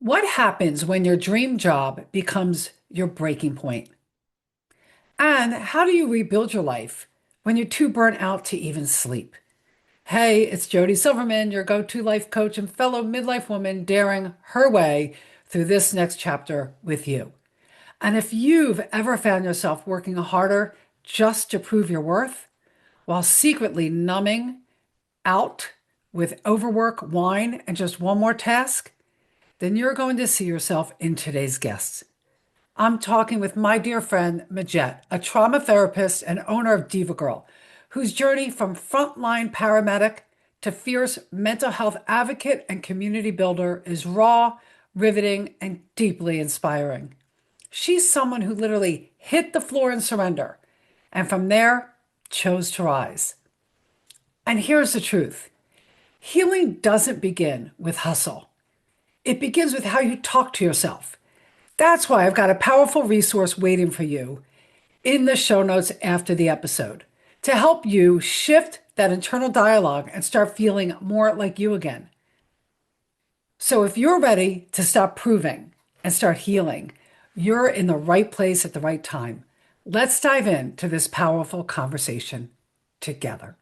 What happens when your dream job becomes your breaking point? And how do you rebuild your life when you're too burnt out to even sleep? Hey, it's Jodi Silverman, your go-to life coach and fellow midlife woman, daring her way through this next chapter with you. And if you've ever found yourself working harder just to prove your worth while secretly numbing out with overwork, wine, and just one more task, then you're going to see yourself in today's guests. I'm talking with my dear friend Majet, a trauma therapist and owner of DivaGirl, whose journey from frontline paramedic to fierce mental health advocate and community builder is raw, riveting, and deeply inspiring. She's someone who literally hit the floor in surrender and from there chose to rise. And here's the truth: healing doesn't begin with hustle, it begins with how you talk to yourself. That's why I've got a powerful resource waiting for you in the show notes after the episode to help you shift that internal dialogue and start feeling more like you again. So if you're ready to stop proving and start healing, you're in the right place at the right time. Let's dive into this powerful conversation together.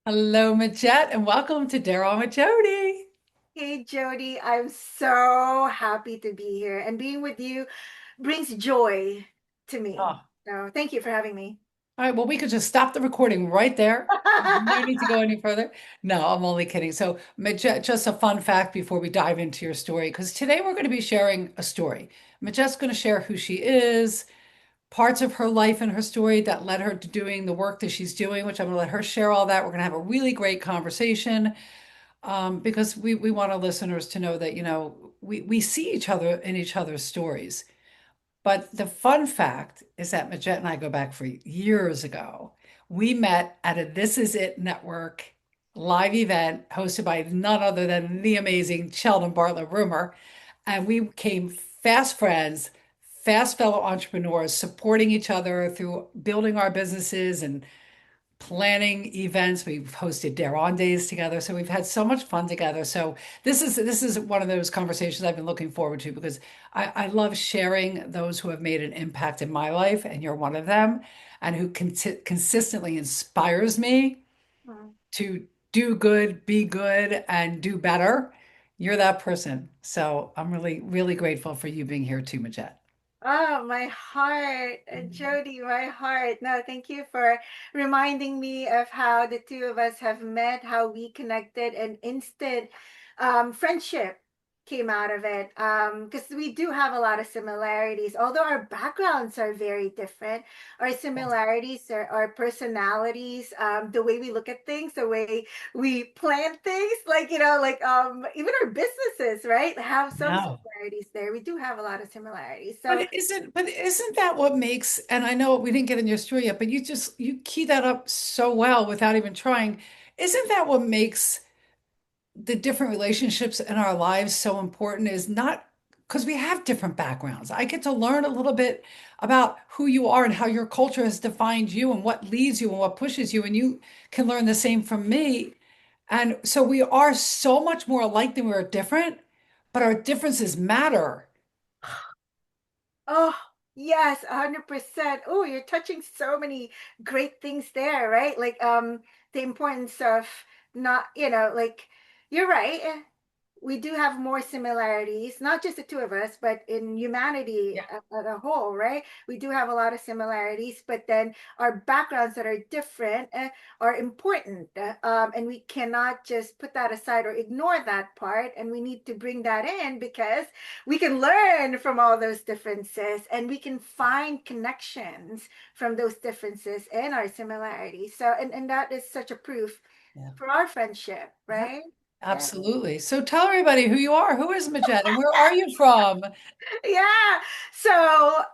Hello, Majet, and welcome to Dare On with Jodi. Hey Jody, I'm so happy to be here, and being with you brings joy to me. Oh, So thank you for having me. all right, well, we could just stop the recording right there. No need to go any further. No, I'm only kidding. So, just a fun fact before we dive into your story, because today we're going to be sharing a story. Majet's going to share who she is, parts of her life and her story that led her to doing the work that she's doing, which I'm going to let her share all that. We're going to have a really great conversation because we want our listeners to know that, we see each other in each other's stories. But the fun fact is that Majet and I go back for years ago. We met at a This Is It Network live event hosted by none other than the amazing Sheldon Bartlett Rumor. And we became fast friends, fast fellow entrepreneurs, supporting each other through building our businesses and planning events. We've hosted Dare On days together. So we've had so much fun together. So this is one of those conversations I've been looking forward to because I love sharing those who have made an impact in my life, and you're one of them, and who consistently inspires me Mm. to do good, be good, and do better. You're that person. So I'm really, really grateful for you being here too, Majet. Oh, my heart, Jody, my heart. No, thank you for reminding me of how the two of us have met, how we connected, and instant friendship came out of it. Because we do have a lot of similarities, although our backgrounds are very different. Our similarities are our personalities, the way we look at things, the way we plan things, even our businesses, right? Have some No. similarities there. We do have a lot of similarities. So But isn't that what makes, and I know we didn't get in your story yet, but you key that up so well without even trying. Isn't that what makes the different relationships in our lives so important is not because we have different backgrounds. I get to learn a little bit about who you are and how your culture has defined you and what leads you and what pushes you, and you can learn the same from me. And so we are so much more alike than we're different, but our differences matter. oh, yes, 100%. Oh, you're touching so many great things there, right? The importance of not, you're right. We do have more similarities, not just the two of us, but in humanity as a whole, right? We do have a lot of similarities, but then our backgrounds that are different are important. And we cannot just put that aside or ignore that part. And we need to bring that in because we can learn from all those differences and we can find connections from those differences and our similarities. So, and that is such a proof Yeah. for our friendship, Yeah, right? Yeah. absolutely. So tell everybody who you are. Who is Majet and where are you from? Yeah.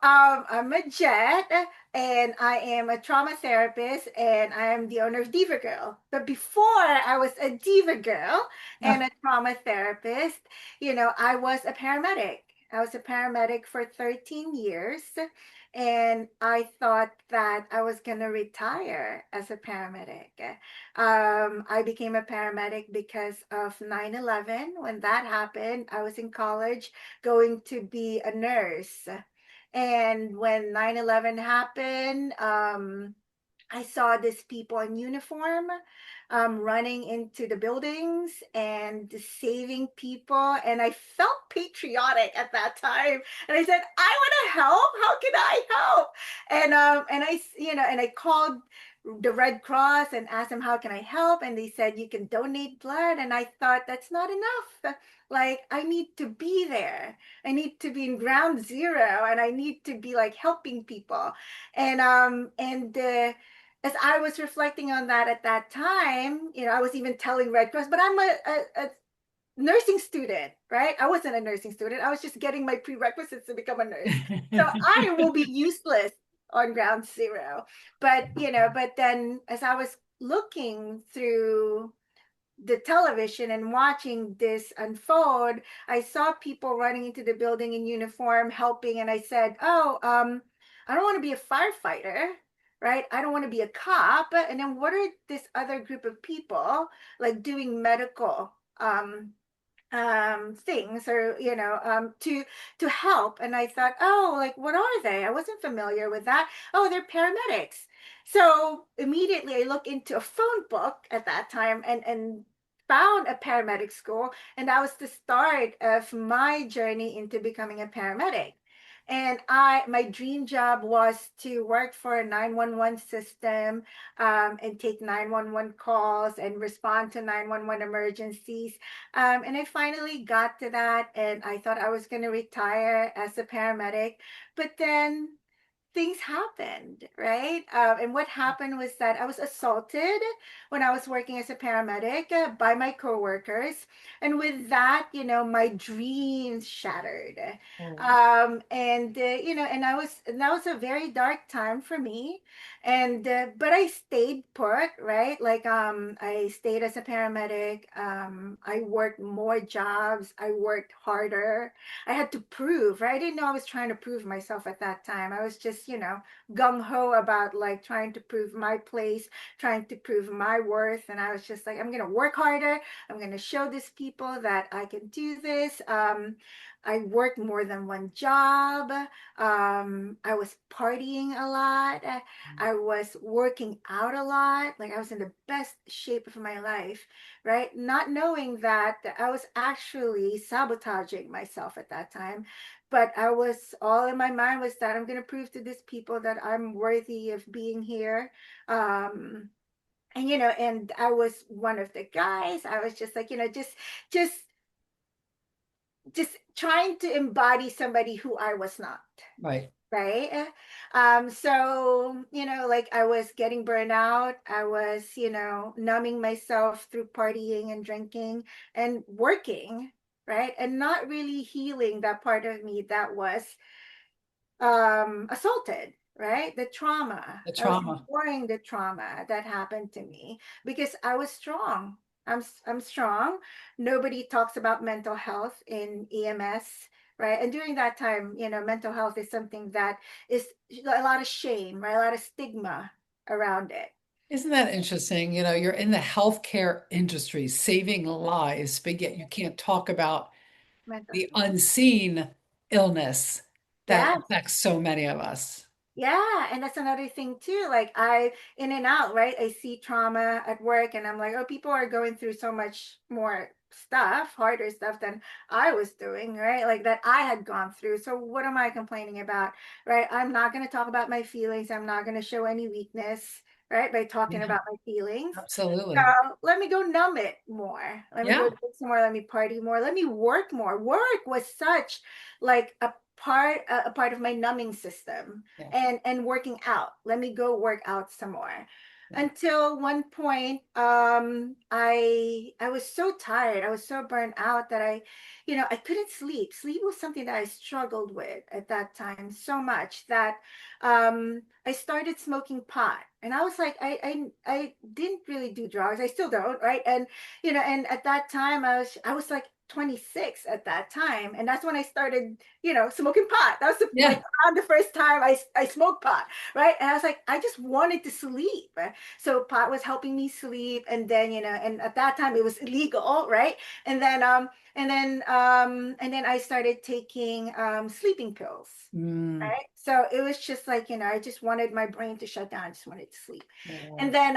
I'm a Jet and I am a trauma therapist and I am the owner of DivaGirl. But before I was a Diva Girl and Oh, a trauma therapist, I was a paramedic. I was a paramedic for 13 years, and I thought that I was going to retire as a paramedic. I became a paramedic because of 9/11. When that happened, I was in college going to be a nurse. And when 9/11 happened, I saw these people in uniform running into the buildings and saving people. And I felt patriotic at that time. And I said, I want to help. How can I help? And I called the Red Cross and asked them, how can I help? And they said, you can donate blood. And I thought, that's not enough. Like, I need to be there. I need to be in ground zero, and I need to be like helping people. And as I was reflecting on that at that time, I was even telling Red Cross, but I'm a nursing student, right? I wasn't a nursing student. I was just getting my prerequisites to become a nurse. So I will be useless on ground zero. But then as I was looking through the television and watching this unfold, I saw people running into the building in uniform helping, and I said, "Oh, I don't want to be a firefighter, right? I don't want to be a cop." And then what are this other group of people like doing medical things, or to help? And I thought, oh, like, what are they? I wasn't familiar with that. Oh, they're paramedics. So immediately I looked into a phone book at that time and found a paramedic school, and that was the start of my journey into becoming a paramedic. And my dream job was to work for a 911 system, and take 911 calls and respond to 911 emergencies. And I finally got to that, and I thought I was going to retire as a paramedic. But then things happened, right? And what happened was that I was assaulted when I was working as a paramedic by my coworkers. And with that, my dreams shattered. Oh. And that was a very dark time for me. But I stayed put, right? Like, I stayed as a paramedic. I worked more jobs. I worked harder. I had to prove, right? I didn't know I was trying to prove myself at that time. I was just, gung ho about like trying to prove my place, trying to prove my worth. And I was just like, I'm going to work harder. I'm going to show these people that I can do this. I worked more than one job. I was partying a lot. I was working out a lot. Like, I was in the best shape of my life, right? Not knowing that I was actually sabotaging myself at that time. But I was all in my mind was that I'm going to prove to these people that I'm worthy of being here. Um, and I was one of the guys. I was just like, just just trying to embody somebody who I was not. Right. Right. So, like, I was getting burnout. I was, numbing myself through partying and drinking and working, right? And not really healing that part of me that was assaulted, right? The trauma. The I was trauma. ignoring the trauma that happened to me because I was strong. I'm strong. Nobody talks about mental health in EMS, right? And during that time, mental health is something that is a lot of shame, right? A lot of stigma around it. Isn't that interesting? You're in the healthcare industry saving lives, but yet you can't talk about Mental the health. unseen illness that Yeah. affects so many of us. Yeah, and that's another thing too. Like, I in and out, right? I see trauma at work, and I'm like, oh, people are going through so much more stuff, harder stuff than I was doing, right? Like, that I had gone through. So what am I complaining about, right? I'm not going to talk about my feelings. I'm not going to show any weakness, right? By talking Yeah, about my feelings. So absolutely. let me go numb it more. Let me go Yeah. drink some more. Let me party more. Let me work more. Work was such like a part of my numbing system, Yeah. and working out. Let me go work out some more. Yeah. Until one point, I was so tired. I was so burnt out that I couldn't sleep. Sleep was something that I struggled with at that time so much that I started smoking pot. And I was like, I didn't really do drugs. I still don't, right? And at that time I was like 26 at that time. And that's when I started, smoking pot. That was like Yeah. around the first time I smoked pot, right? And I was like, I just wanted to sleep. So pot was helping me sleep. And then, and at that time it was illegal, right? And then, and then I started taking sleeping pills. Mm. Right. So it was just like, I just wanted my brain to shut down. I just wanted to sleep. And Oh, then,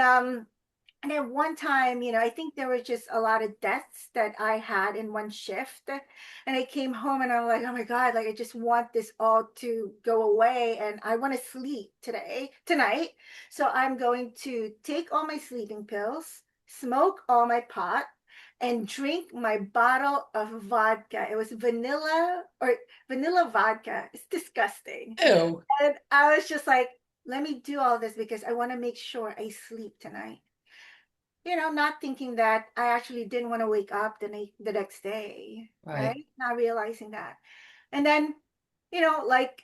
and then one time, I think there was just a lot of deaths that I had in one shift. And I came home and I'm like, oh my God, like I just want this all to go away and I want to sleep tonight. So I'm going to take all my sleeping pills, smoke all my pot, and drink my bottle of vodka. It was vanilla vodka. It's disgusting. ew. And I was just like, let me do all this because I want to make sure I sleep tonight. Not thinking that I actually didn't want to wake up the next day, Right. right? Not realizing that. And then, like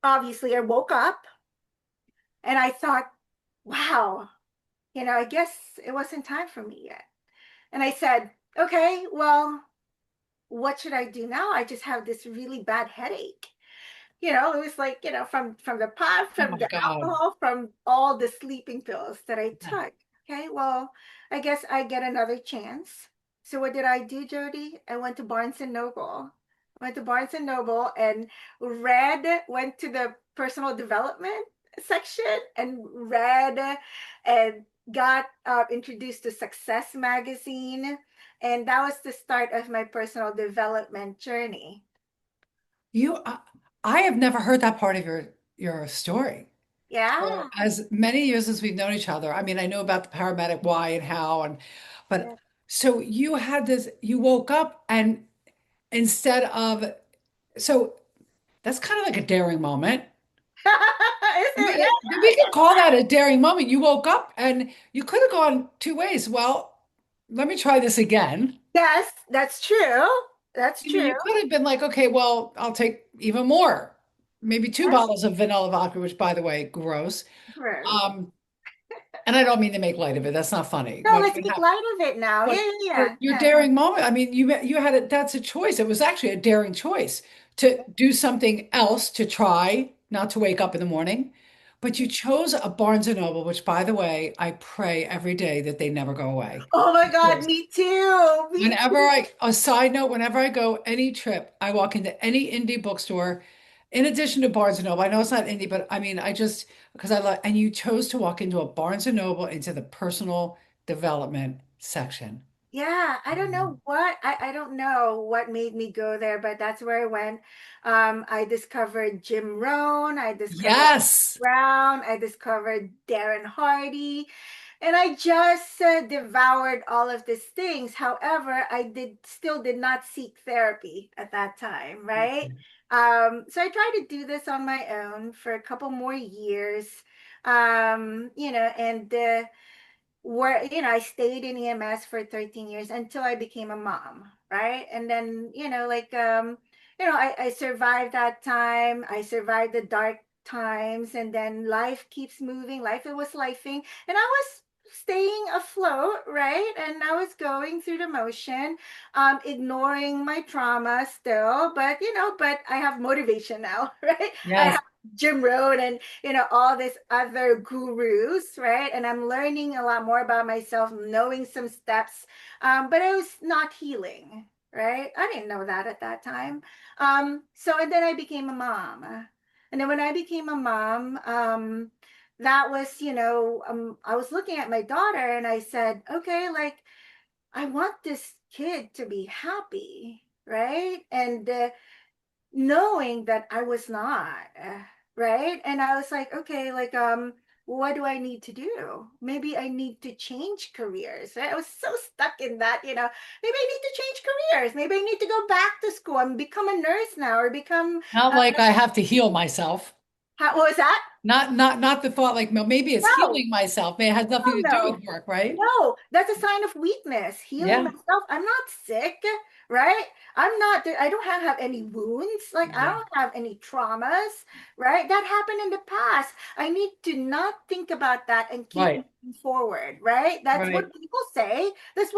obviously I woke up and I thought, wow, I guess it wasn't time for me yet. And I said, okay, well, what should I do now? I just have this really bad headache. It was like, from the pot, Oh from my the God. alcohol, from all the sleeping pills that I Yeah. took. Okay, well, I guess I get another chance. So what did I do, Jody? I went to Barnes and Noble. I went to Barnes and Noble and went to the personal development section and read and got introduced to Success Magazine. And that was the start of my personal development journey. You, I have never heard that part of your story. For Yeah. as many years as we've known each other, I mean, I know about the paramedic why and how, but Yeah. so you had this, you woke up and instead of, so that's kind of like a daring moment. Is I it? mean, Yeah, we could call that a daring moment. You woke up and you could have gone two ways. Well, let me try this again. yes, that's true. That's You know, true. you could have been like, okay, well, I'll take even more, maybe two That's bottles of vanilla vodka, which by the way, gross. true. Um, and I don't mean to make light of it. That's not funny. No, let's make light of it now. Yeah, But yeah, for yeah, your yeah. daring moment, I mean, you had it. That's a choice. It was actually a daring choice to do something else to try not to wake up in the morning. But you chose a Barnes and Noble, which, by the way, I pray every day that they never go away. Oh my God, Because me too. Me too. a side note, whenever I go any trip, I walk into any indie bookstore, in addition to Barnes and Noble. I know it's not indie, but I mean, I just because I love, and you chose to walk into a Barnes and Noble into the personal development section. Yeah, I don't Mm. know what I don't know what made me go there, but that's where I went. I discovered Jim Rohn, I discovered Yes. Brown, I discovered Darren Hardy, and I just devoured all of these things. However, I did not seek therapy at that time, right? So I tried to do this on my own for a couple more years, and where I stayed in EMS for 13 years until I became a mom, right? And then I survived that time. I survived the dark times, and then life keeps moving. Life it was lifing, and I was staying afloat, right? And I was going through the motion, ignoring my trauma still, but I have motivation now, right? I Yes. have Jim Rohn and all these other gurus, right? And I'm learning a lot more about myself, knowing some steps, but I was not healing, right? I didn't know that at that time. So and then I became a mom, and then when I became a mom, that was I was looking at my daughter and I said, okay, like I want this kid to be happy, right? And knowing that I was not, right? And I was like, okay, like, what do I need to do? Maybe I need to change careers. Right? I was so stuck in that, maybe I need to change careers. Maybe I need to go back to school and become a nurse now or become, Not uh, like I have to heal myself. what was that? Not the thought like, well, maybe it's No, healing myself. It has nothing no, to do no. with work, right? No, that's a sign of weakness. Healing Yeah. myself. I'm not sick, right? I don't have any wounds. Like, I Yeah. don't have any traumas, right? That happened in the past. I need to not think about that and keep Right. moving forward, right? That's Right. what people say. That's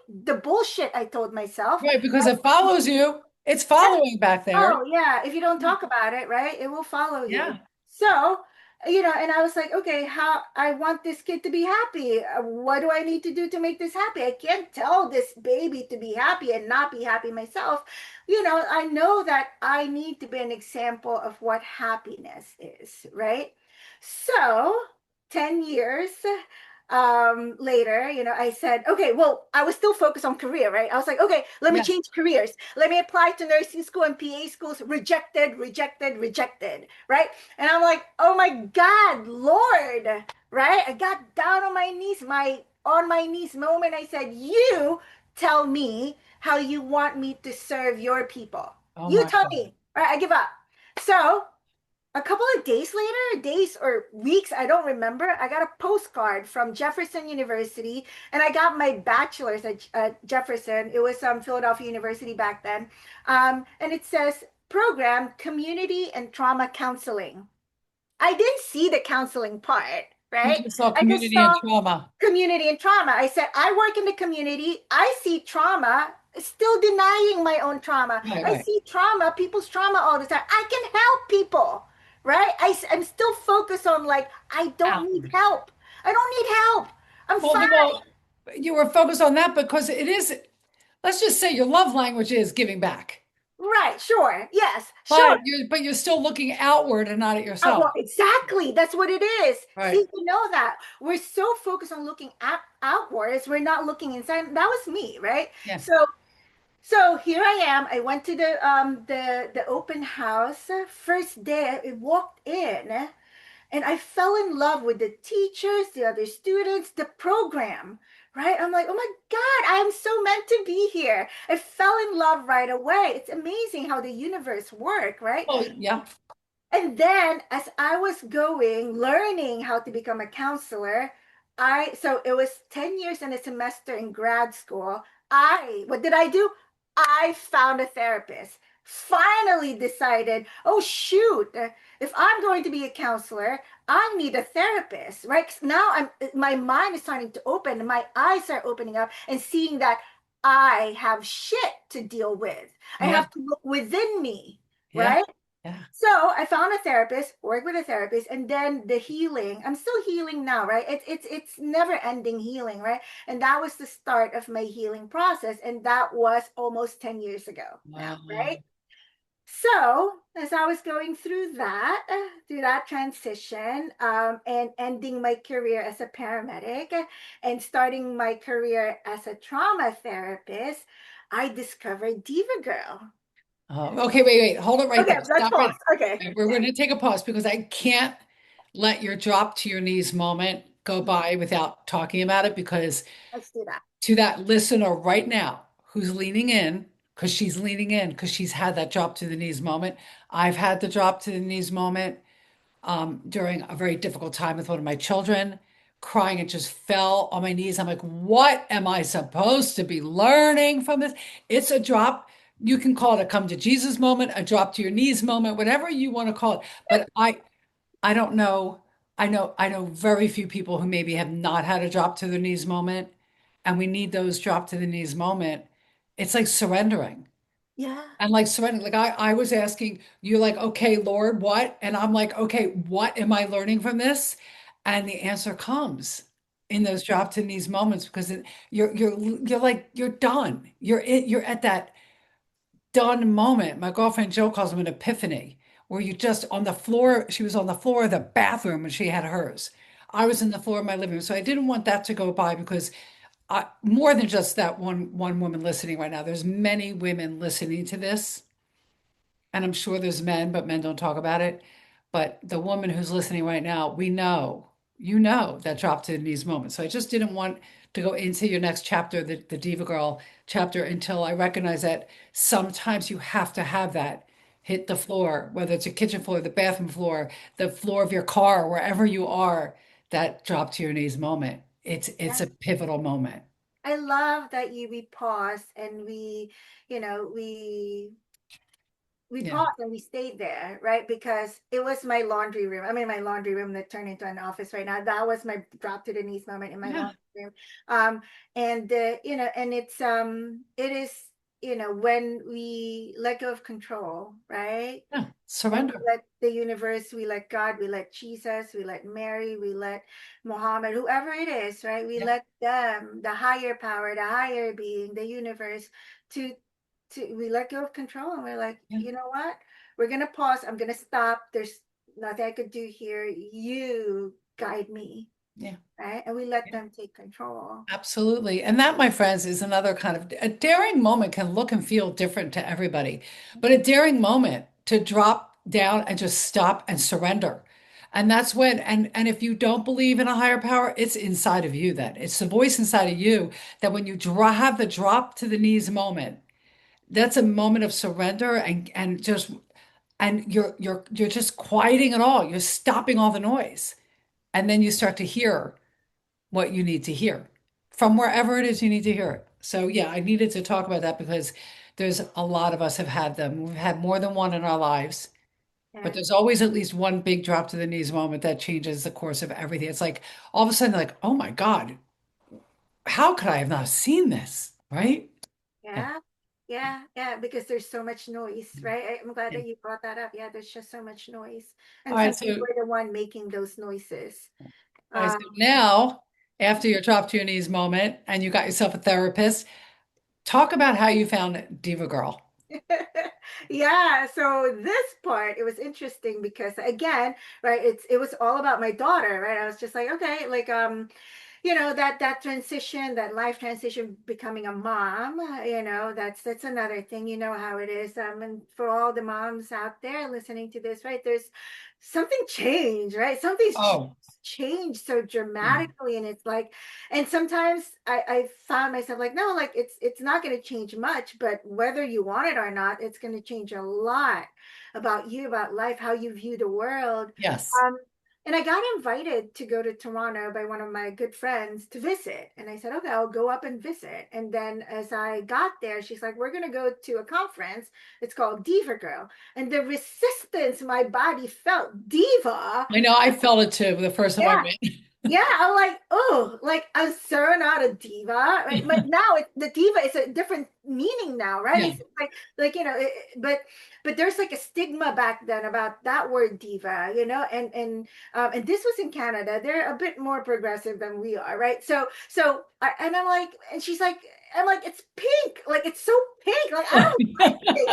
the bullshit I told myself. Right. Because it follows you. It's following back there. Oh, yeah. If you don't talk about it, right, it will follow you. Yeah. So, and I was like, okay, how I want this kid to be happy. What do I need to do to make this happy? I can't tell this baby to be happy and not be happy myself. I know that I need to be an example of what happiness is, right? So, 10 years later, I said, okay, well, I was still focused on career, right? I was like, okay, let me Yeah. change careers. Let me apply to nursing school and PA schools. Rejected, rejected, rejected, right? And I'm like, oh my God, Lord, right? I got down on my knees, my on my knees moment. I said, you tell me how you want me to serve your people. Oh You my tell God. me, right? I give up. So a couple of days later, days or weeks, I don't remember, I got a postcard from Jefferson University, and I got my bachelor's at Jefferson. It was Philadelphia University back then. And it says program community and trauma counseling. I didn't see the counseling part, You right? just saw I just community and saw trauma. community and trauma. I said, I work in the community. I see trauma, still denying my own trauma. Right, I right. see trauma, people's trauma all the time. I can help people, right? I'm still focused on like, I don't need Outward. help. I don't need help. I'm fine. Well, you were focused on that because it is, let's just say your love language is giving back. Right, sure. Yes, sure. But you're still looking outward and not at yourself. Well, exactly. That's what it is. See, Right. you know that we're so focused on looking outwards, we're not looking inside. That was me, right? Yeah. So here I am. I went to the open house. First day, I walked in and I fell in love with the teachers, the other students, the program. Right? I'm like, oh my God, I am so meant to be here. I fell in love right away. It's amazing how the universe works, right? Oh, yeah. And then as I was learning how to become a counselor, so it was 10 years and a semester in grad school. What did I do? I found a therapist. Finally decided, oh shoot, if I'm going to be a counselor, I need a therapist, right? 'Cause now my mind is starting to open, and my eyes are opening up and seeing that I have shit to deal with. I Yeah. have to look within me, Yeah. right? Yeah. So I found a therapist, worked with a therapist, and then the healing. I'm still healing now, right? It's never ending healing, right? And that was the start of my healing process, and that was almost 10 years ago now, Wow. right? So as I was going through that transition, and ending my career as a paramedic and starting my career as a trauma therapist, I discovered DivaGirl. Oh, okay, wait. Hold it right Okay, there. let's Stop pause. right. Okay, We're yeah. going to take a pause because I can't let your drop to your knees moment go by without talking about it because Let's do that. to that listener right now who's leaning in, because she's leaning in, because she's had that drop to the knees moment. I've had the drop to the knees moment during a very difficult time with one of my children, crying and just fell on my knees. I'm like, what am I supposed to be learning from this? It's a drop. You can call it a come to Jesus moment, a drop to your knees moment, whatever you want to call it. But I don't know. I know very few people who maybe have not had a drop to their knees moment, and we need those drop to the knees moment. It's like surrendering. Yeah. And like surrendering. Like I was asking you, like, okay, Lord, what? And I'm like, okay, what am I learning from this? And the answer comes in those drop to knees moments because you're like you're done. You're at that done moment. My girlfriend Jill calls them an epiphany, where you just on the floor, she was on the floor of the bathroom and she had hers. I was in the floor of my living room. So I didn't want that to go by because more than just that one woman listening right now, there's many women listening to this. And I'm sure there's men, but men don't talk about it. But the woman who's listening right now, we know, you know, that drop to the knees moment. So I just didn't want to go into your next chapter, the Diva Girl chapter, until I recognize that sometimes you have to have that hit the floor, whether it's your kitchen floor, the bathroom floor, the floor of your car, wherever you are, that drop to your knees moment. It's Yeah. a pivotal moment. I love that we pause and we Yeah. paused and we stayed there, right? Because it was my laundry room. I'm in my laundry room that turned into an office right now. That was my drop to the knees moment in my Yeah. laundry room. And and it is, when we let go of control, right? Yeah. And we Surrender. let the universe, we let God, we let Jesus, we let Mary, we let Muhammad, whoever it is, right? We Yeah. let them, the higher power, the higher being, the universe, to we let go of control, and we're like, Yeah. you know what? We're gonna pause. I'm gonna stop. There's nothing I could do here. You guide me, Yeah. right? And we let them take control. Absolutely. And that, my friends, is another kind of a daring moment can look and feel different to everybody, but a daring moment to drop down and just stop and surrender. And that's when, and if you don't believe in a higher power, it's inside of you then. It's the voice inside of you that when you have the drop to the knees moment, that's a moment of surrender and just and you're just quieting it all. You're stopping all the noise. And then you start to hear what you need to hear from wherever it is you need to hear it. So yeah, I needed to talk about that because there's a lot of us have had them. We've had more than one in our lives, but Yeah. there's always at least one big drop to the knees moment that changes the course of everything. It's like all of a sudden, like, oh my God, how could I have not seen this? Right? Yeah. Yeah. Yeah. Yeah. Because there's so much noise, right? I'm glad Yeah. that you brought that up. Yeah, there's just so much noise. All And right. sometimes we're the one making those noises. All right. So Um, now, after your drop to your knees moment and you got yourself a therapist, talk about how you found DivaGirl. yeah, so this part, it was interesting because again, right, it was all about my daughter, right? I was just like, okay, like that transition, that life transition, becoming a mom, that's another thing. You know how it is. And for all the moms out there listening to this, right, there's something changed, right? Oh, Changed so yeah. dramatically, and it's like, and sometimes I found myself like, no, like it's not going to change much, but whether you want it or not, it's going to change a lot about you, about life, how you view the world. Yes. um and I got invited to go to Toronto by one of my good friends to visit. And I said, okay, I'll go up and visit. And then as I got there, she's like, we're going to go to a conference. It's called DivaGirl. And the resistance my body felt, diva. I know I felt it too the first time I Yeah, went. yeah, I'm like, oh, like I'm so not a diva, right? But now the diva is a different meaning now, right? Yeah. It's like but there's like a stigma back then about that word diva, and this was in Canada. They're a bit more progressive than we are, right? And I'm like, and she's like, I'm like, it's pink, like it's so pink, like I don't like pink.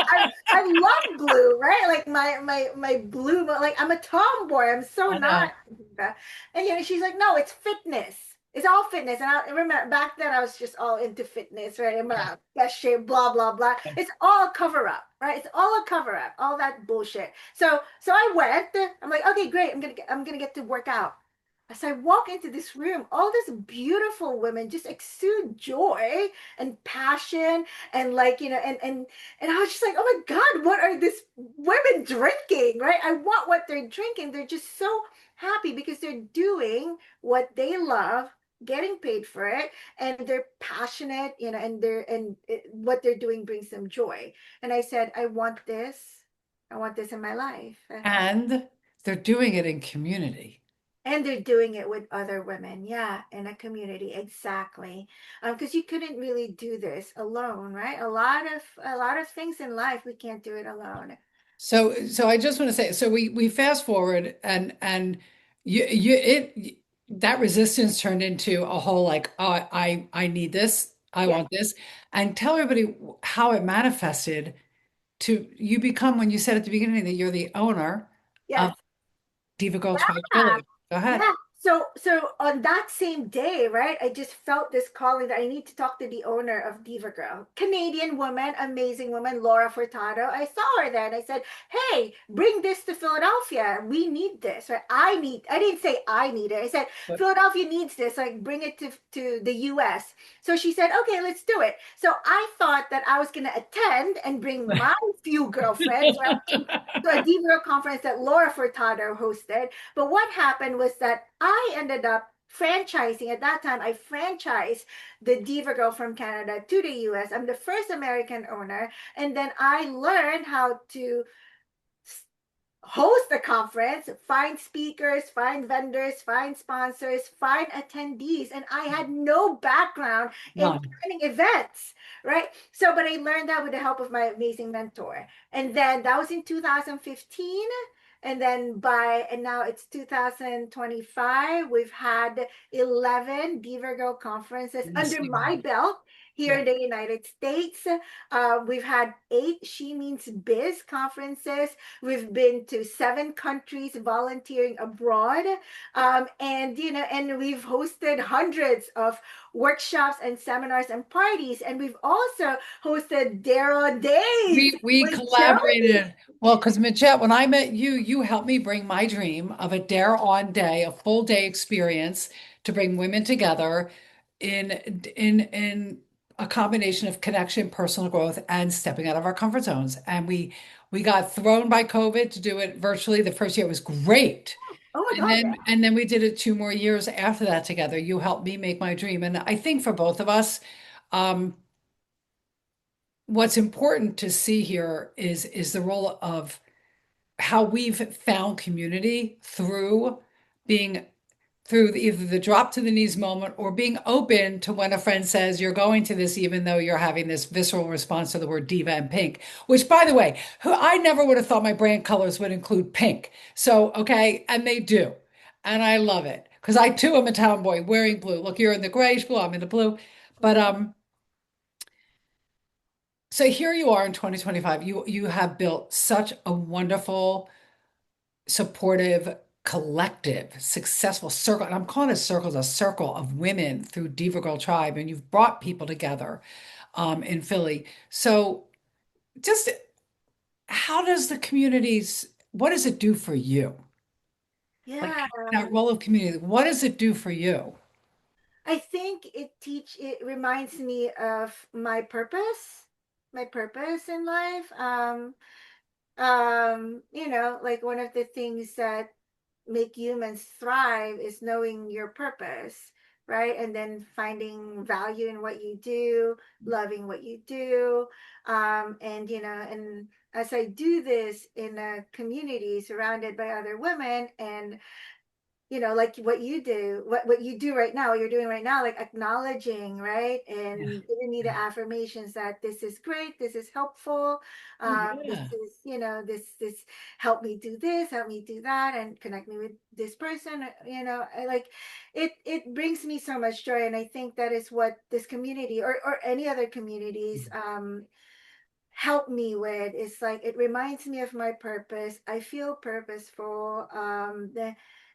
I love blue, right? Like my blue, like I'm a tomboy. I'm so I not know. a diva. And she's like, no, it's fitness. It's all fitness. And I remember back then I was just all into fitness, right? And Yeah. best shape, blah, blah, blah. It's all a cover up, right? It's all a cover up, all that bullshit. So I went. I'm like, okay, great. I'm gonna get to work out. As I walk into this room, all these beautiful women just exude joy and passion, and and I was just like, oh my God, what are these women drinking? Right? I want what they're drinking. They're just so happy because they're doing what they love, getting paid for it, and they're passionate, what they're doing brings them joy. And I said, I want this in my life. And they're doing it in community. And they're doing it with other women, yeah, in a community, exactly. Because you couldn't really do this alone, right? A lot of things in life we can't do it alone. So I just want to say, so we fast forward and that resistance turned into a whole like, oh, I need this, I Yeah. want this, and tell everybody how it manifested to you become when you said at the beginning that you're the owner of Yes. Diva Girl Yeah. Twice Village. Go Yeah. ahead. So on that same day, right, I just felt this calling that I need to talk to the owner of DivaGirl, Canadian woman, amazing woman, Laura Furtado. I saw her then. I said, "Hey, bring this to Philadelphia. We need this." Right? I didn't say I need it. I said But Philadelphia needs this. Like, bring it to the US. So she said, "Okay, let's do it." So I thought that I was gonna attend and bring my few girlfriends, right, to a DivaGirl conference that Laura Furtado hosted. But what happened was that I ended up franchising. At that time, I franchised the Diva Girl from Canada to the US. I'm the first American owner. And then I learned how to host the conference, find speakers, find vendors, find sponsors, find attendees. And I had no background in none. planning events, right? So, but I learned that with the help of my amazing mentor. And then that was in 2015. And then and now it's 2025. We've had 11 Diva Girl conferences Yes, under you my have. belt here Yeah. in the United States. We've had 8 She Means Biz conferences. We've been to 7 countries volunteering abroad. And, and we've hosted hundreds of workshops and seminars and parties. And we've also hosted Darrow Days We with Jodi. collaborated. Well, because Majet, when I met you, you helped me bring my dream of a dare on day, a full day experience to bring women together in in a combination of connection, personal growth, and stepping out of our comfort zones. And we got thrown by COVID to do it virtually. The first year was great. Oh my And God, yeah. then we did it 2 more years after that together. You helped me make my dream. And I think for both of us, um, what's important to see here is the role of how we've found community through being through either the drop to the knees moment or being open to when a friend says you're going to this even though you're having this visceral response to the word diva and pink, which by the way, who I never would have thought my brand colors would include pink. So okay, and they do. And I love it because I too am a tomboy wearing blue. Look, you're in the grayish blue, I'm in the blue. But so here you are in 2025. You have built such a wonderful, supportive, collective, successful circle. And I'm calling it circles, a circle of women through Diva Girl Tribe, and you've brought people together in Philly. So just how does the communities, what does it do for you? Like Yeah. that role of community, what does it do for you? I think it reminds me of my purpose in life. Like one of the things that make humans thrive is knowing your purpose, right? And then finding value in what you do, loving what you do. And as I do this in a community surrounded by other women, and like what you do right now, what you're doing right now, like acknowledging, right, Yeah. and giving me the affirmations that this is great, this is helpful, Oh, this yeah. is, this help me do this, help me do that, and connect me with this person. I like it brings me so much joy, and I think that is what this community or any other communities help me with. It's like it reminds me of my purpose. I feel purposeful.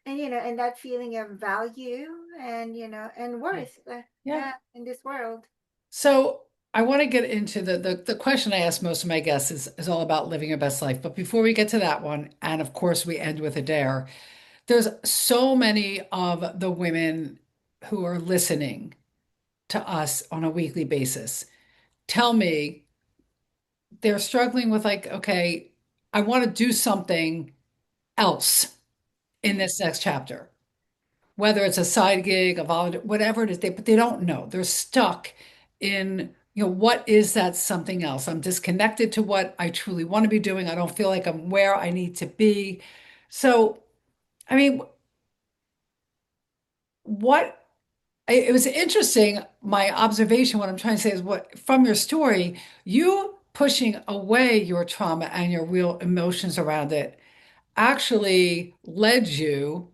And that feeling of value and and Yeah. worth. Yeah. Yeah, in this world. So I want to get into the question I ask most of my guests is all about living your best life. But before we get to that one, and of course we end with a dare, there's so many of the women who are listening to us on a weekly basis. Tell me they're struggling with like, okay, I want to do something else in Mhm. this next chapter, whether it's a side gig, a volunteer, whatever it is, but they don't know. They're stuck in, what is that something else? I'm disconnected to what I truly want to be doing. I don't feel like I'm where I need to be. So, I mean, what it was interesting. My observation, what I'm trying to say is what from your story, you pushing away your trauma and your real emotions around it actually led you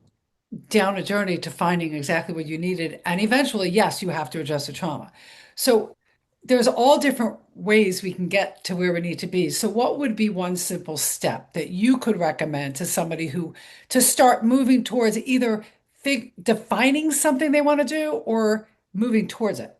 down a journey to finding exactly what you needed. And eventually, yes, you have to address the trauma. So there's all different ways we can get to where we need to be. So what would be one simple step that you could recommend to somebody who to start moving towards either defining something they want to do or moving towards it?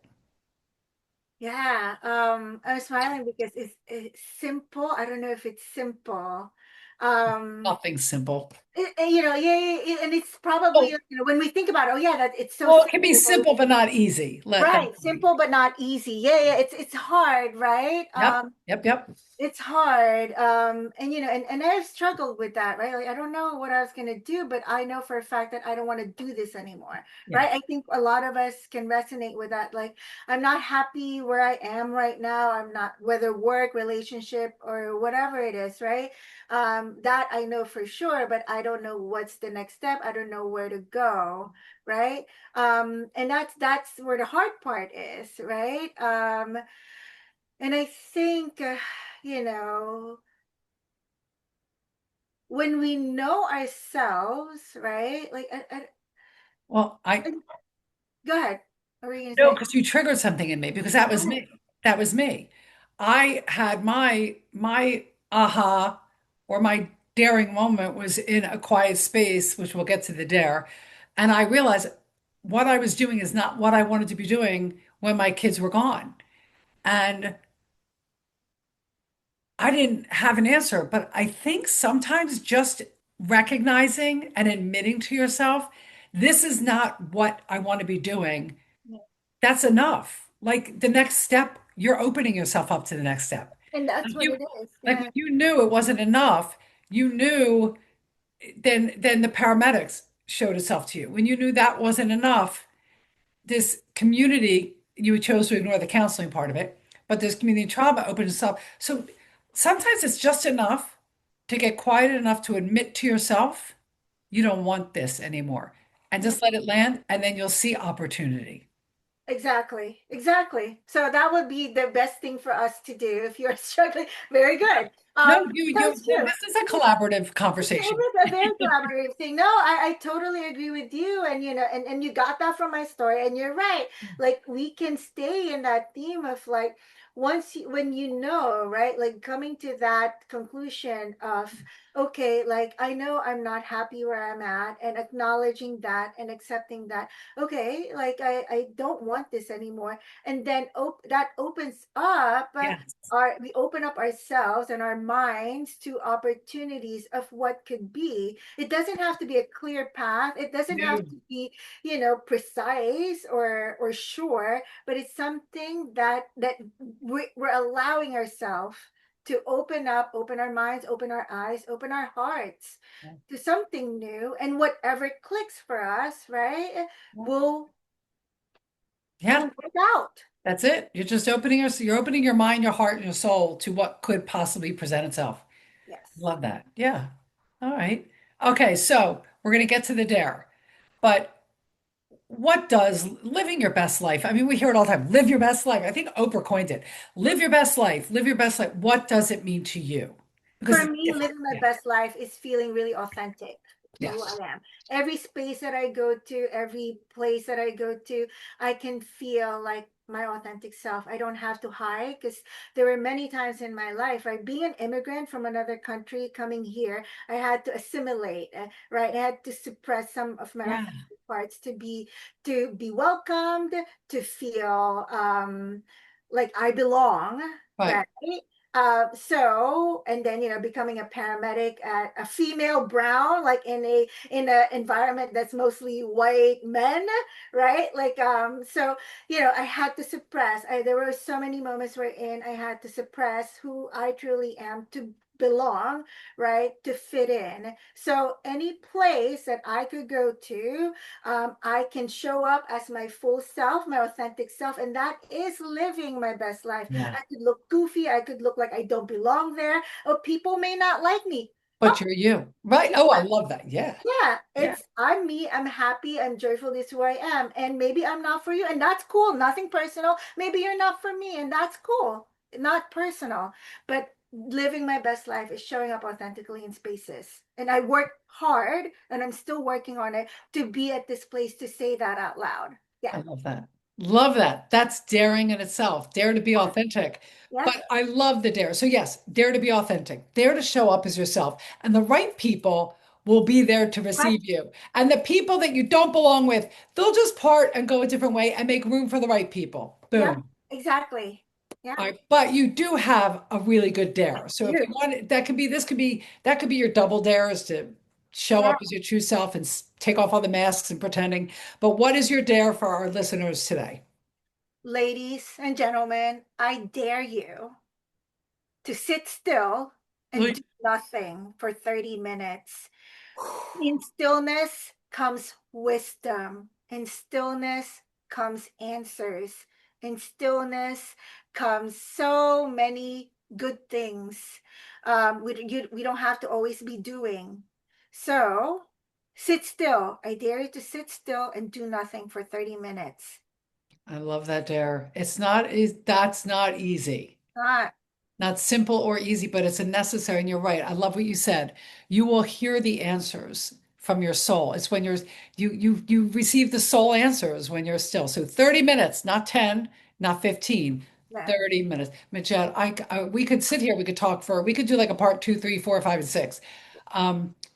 Yeah, I'm smiling because it's simple. I don't know if it's simple. Um, Nothing simple. yeah, yeah, yeah, and it's probably, Oh, when we think about, oh yeah, that it's so well, it can be simple. simple but not easy. Let that Right, be. simple but not easy. Yeah, yeah, it's hard, right? Yep, yep, yep. It's hard. And and I've struggled with that, right? Like I don't know what I was gonna do, but I know for a fact that I don't want to do this anymore, Yeah, right? I think a lot of us can resonate with that. Like I'm not happy where I am right now. I'm not, whether work, relationship, or whatever it is, right? That I know for sure, but I don't know what's the next step. I don't know where to go, right? And that's where the hard part is, right? And I think, you know, when we know ourselves, right? Like, well, I I- go ahead. What were you gonna no, say? because you triggered something in me because that was Oh, me. That was me. I had my aha or my daring moment was in a quiet space, which we'll get to the dare, and I realized what I was doing is not what I wanted to be doing when my kids were gone. And I didn't have an answer, but I think sometimes just recognizing and admitting to yourself, this is not what I want to be doing, yeah. that's enough. Like the next step, you're opening yourself up to the next step. And that's Like what you, it is. like when Yeah. you knew it wasn't enough, you knew then the paramedics showed itself to you. When you knew that wasn't enough, this community, you chose to ignore the counseling part of it, but this community trauma opened itself. So sometimes it's just enough to get quiet enough to admit to yourself you don't want this anymore and Yeah. just let it land, and then you'll see opportunity. Exactly. Exactly. So that would be the best thing for us to do if you're struggling. Very good. No, So it's true. this is a collaborative It conversation. was a very collaborative thing. No, I totally agree with you. And and you got that from my story. And you're right. Like we can stay in that theme of like when right? Like coming to that conclusion of, okay, like I know I'm not happy where I'm at, and acknowledging that and accepting that, okay, like I don't want this anymore. And then that opens up Yes. we open up ourselves and our minds to opportunities of what could be. It doesn't have to be a clear path. It doesn't have No. to be, precise or sure, but it's something that we're allowing ourselves to open up, open our minds, open our eyes, open our hearts to something new, and whatever clicks for us, right, will Yeah, work out. that's it. You're opening your mind, your heart, and your soul to what could possibly present itself. Yes. Love that. Yeah. All right. Okay, so we're gonna get to the dare. But what does living your best life? I mean, we hear it all the time. Live your best life. I think Oprah coined it. Live your best life. Live your best life. What does it mean to you? Because For it's me, different. living my Yeah. best life is feeling really authentic to who Yes. I am. Every space that I go to, every place that I go to, I can feel like my authentic self. I don't have to hide, because there were many times in my life, right? Being an immigrant from another country coming here, I had to assimilate, right? I had to suppress some of my Yeah. authentic parts to be welcomed, to feel like I belong, Right. right? And then becoming a paramedic at a female brown, like in a environment that's mostly white men, right? Like so I had to suppress. There were so many moments wherein I had to suppress who I truly am to belong, right, to fit in. So any place that I could go to, I can show up as my full self, my authentic self, and that is living my best life. Yeah. I could look goofy. I could look like I don't belong there. Or people may not like me. Oh, But you're you. Right. yeah, Oh, I love that. Yeah. yeah. Yeah. I'm me. I'm happy. I'm joyful. This is who I am. And maybe I'm not for you. And that's cool. Nothing personal. Maybe you're not for me. And that's cool. Not personal. But living my best life is showing up authentically in spaces. And I work hard, and I'm still working on it, to be at this place to say that out loud. Yeah. I love that. Love that. That's daring in itself. Dare to be authentic. Yes. But I love the dare. So yes, dare to be authentic. Dare to show up as yourself. And the right people will be there to Right? receive you. And the people that you don't belong with, they'll just part and go a different way and make room for the right people. Yep, Boom. exactly. Yeah, All right, but you do have a really good dare. So if you you. want it, that could be, this could be, that could be your double dare is to show Yeah. up as your true self and take off all the masks and pretending. But what is your dare for our listeners today? Ladies and gentlemen, I dare you to sit still and Like, do nothing for 30 minutes. In stillness comes wisdom. In stillness comes answers. In stillness comes so many good things. We don't have to always be doing. So sit still. I dare you to sit still and do nothing for 30 minutes. I love that dare. It's not, is that's not easy. Not, Not simple or easy, but it's a necessary. And you're right. I love what you said. You will hear the answers from your soul. It's when you receive the soul answers when you're still. So 30 minutes, not 10, not 15, yeah. 30 minutes. Majed, we could sit here, we could talk for, we could do like a part two, three, four, five, and six.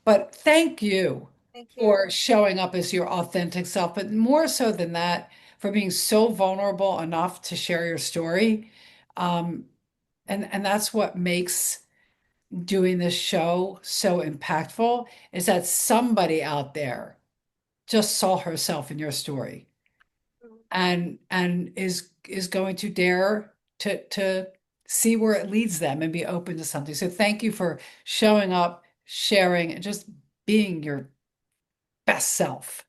But thank you Thank you. for showing up as your authentic self, but more so than that, for being so vulnerable enough to share your story. Um, and that's what makes doing this show so impactful is that somebody out there just saw herself in your story and is going to dare to see where it leads them and be open to something. So thank you for showing up, sharing, and just being your best self.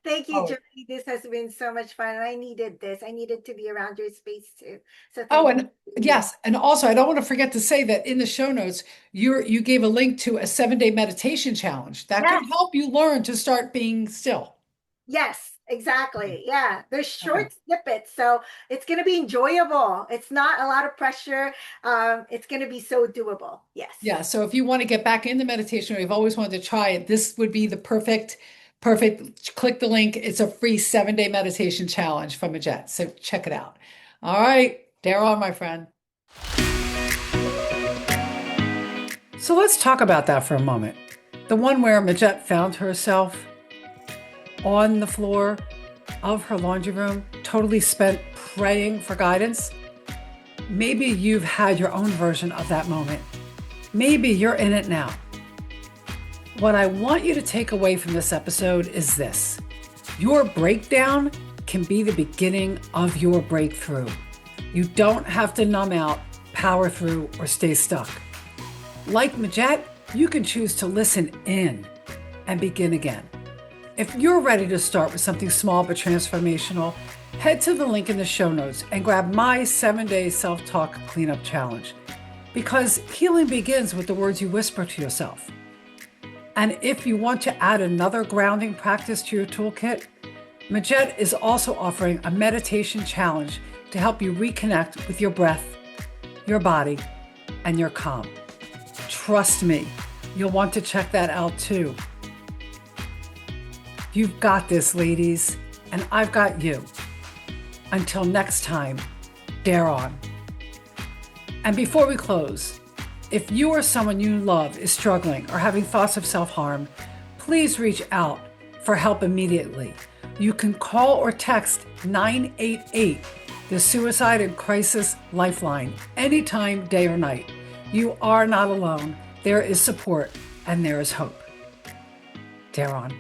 Thank you, Oh, Jodi. This has been so much fun. I needed this. I needed to be around your space too. So oh, thank and you for being here. yes, and also I don't want to forget to say that in the show notes, you gave a link to a 7-day meditation challenge that can Yes, help you learn to start being still. yes, exactly. Yeah, there's Okay. short snippets, so it's going to be enjoyable. It's not a lot of pressure. It's going to be so doable. Yes. Yeah. So if you want to get back into meditation or you've always wanted to try it, this would be the perfect. Click the link. It's a free 7-day meditation challenge from Majet. So check it out. All right. Dare on, my friend. So let's talk about that for a moment. The one where Majet found herself on the floor of her laundry room, totally spent praying for guidance. Maybe you've had your own version of that moment. Maybe you're in it now. What I want you to take away from this episode is this: your breakdown can be the beginning of your breakthrough. You don't have to numb out, power through, or stay stuck. Like Majet, you can choose to listen in and begin again. If you're ready to start with something small but transformational, head to the link in the show notes and grab my 7-day self-talk cleanup challenge. Because healing begins with the words you whisper to yourself. And if you want to add another grounding practice to your toolkit, Majet is also offering a meditation challenge to help you reconnect with your breath, your body, and your calm. Trust me, you'll want to check that out too. You've got this, ladies, and I've got you. Until next time, dare on. And before we close, if you or someone you love is struggling or having thoughts of self-harm, please reach out for help immediately. You can call or text 988, the Suicide and Crisis Lifeline, anytime, day or night. You are not alone. There is support and there is hope. Dare on.